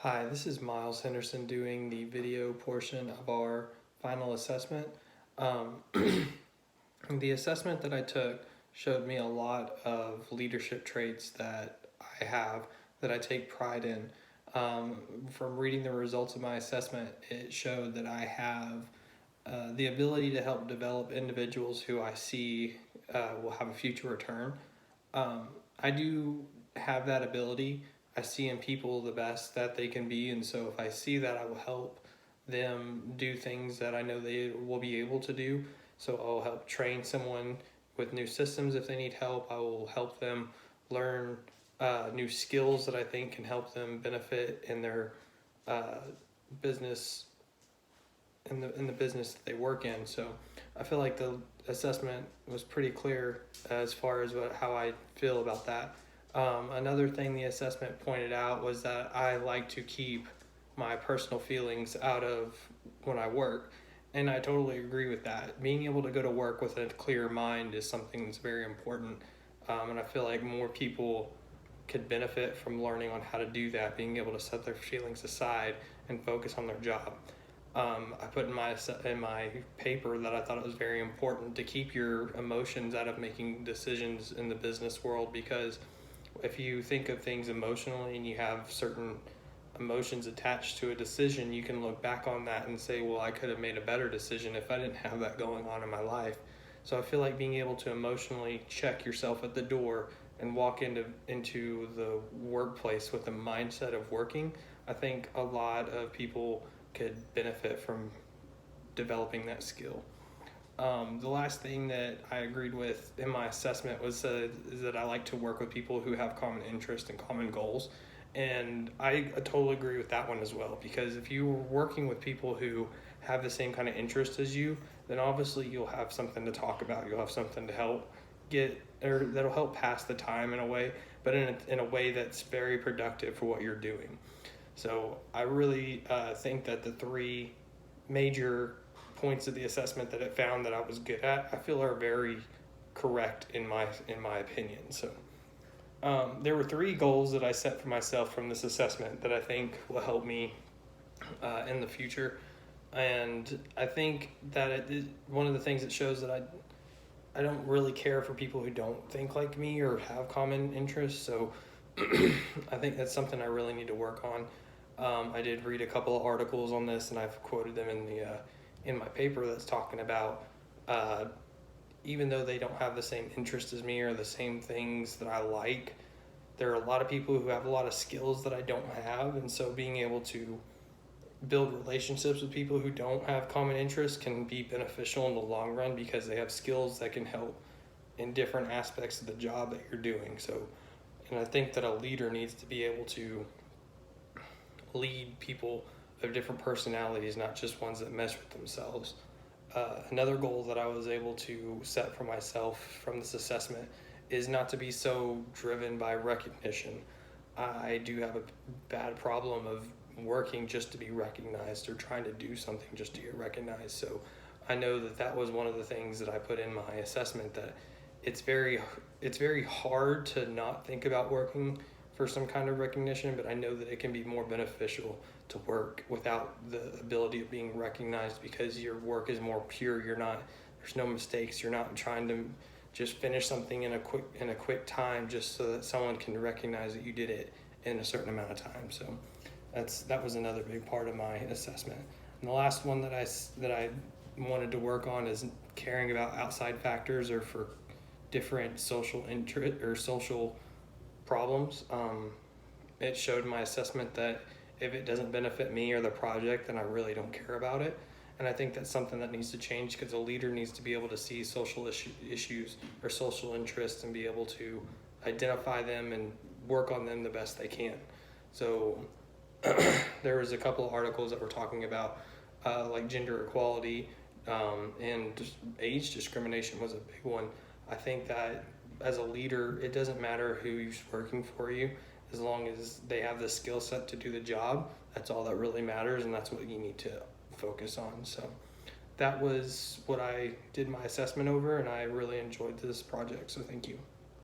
Hi, this is Miles Henderson doing the video portion of our final assessment. Um, the assessment that I took showed me a lot of leadership traits that I have that I take pride in. From reading the results of my assessment, it showed that I have the ability to help develop individuals who I see will have a future return. I do have that ability. I see in people the best that they can be, and so if I see that, I will help them do things that I know they will be able to do. So I'll help train someone with new systems if they need help. I will help them learn new skills that I think can help them benefit in their uh, business in the business that they work in. So I feel like the assessment was pretty clear as far as how I feel about that. Another thing the assessment pointed out was that I like to keep my personal feelings out of when I work. And I totally agree with that. Being able to go to work with a clear mind is something that's very important. And I feel like more people could benefit from learning on how to do that, being able to set their feelings aside and focus on their job. I put in my paper that I thought it was very important to keep your emotions out of making decisions in the business world, because if you think of things emotionally and you have certain emotions attached to a decision, you can look back on that and say, well, I could have made a better decision if I didn't have that going on in my life. So I feel like being able to emotionally check yourself at the door and walk into the workplace with the mindset of working, I think a lot of people could benefit from developing that skill. The last thing that I agreed with in my assessment was is that I like to work with people who have common interests and common goals. And I totally agree with that one as well, because if you're working with people who have the same kind of interest as you, then obviously you'll have something to talk about. You'll have something to help get, or that'll help pass the time in a way, but in a way that's very productive for what you're doing. So I really think that the three major points of the assessment that it found that I was good at, I feel are very correct in my opinion. So there were three goals that I set for myself from this assessment that I think will help me in the future. And I think that one of the things it shows that I don't really care for people who don't think like me or have common interests. So I think that's something I really need to work on. I did read a couple of articles on this, and I've quoted them in my paper that's talking about uh, even though they don't have the same interest as me or the same things that I like, there are a lot of people who have a lot of skills that I don't have, and so being able to build relationships with people who don't have common interests can be beneficial in the long run because they have skills that can help in different aspects of the job that you're doing. So, and I think that a leader needs to be able to lead people of different personalities, not just ones that mess with themselves. Another goal that I was able to set for myself from this assessment is not to be so driven by recognition. I do have a bad problem of working just to be recognized or trying to do something just to get recognized. So I know that that was one of the things that I put in my assessment, that it's very it's very hard to not think about working for some kind of recognition, but I know that it can be more beneficial to work without the ability of being recognized, because your work is more pure. There's no mistakes. You're not trying to just finish something in a quick time just so that someone can recognize that you did it in a certain amount of time. So that was another big part of my assessment. And the last one that I wanted to work on is caring about outside factors or for different social interest or social problems. It showed my assessment that if it doesn't benefit me or the project, then I really don't care about it. And I think that's something that needs to change, because a leader needs to be able to see social issues or social interests and be able to identify them and work on them the best they can. So there was a couple of articles that were talking about like gender equality, and just age discrimination was a big one. I think that as a leader, it doesn't matter who's working for you, as long as they have the skill set to do the job. That's all that really matters, and that's what you need to focus on. So that was what I did my assessment over, and I really enjoyed this project, so thank you.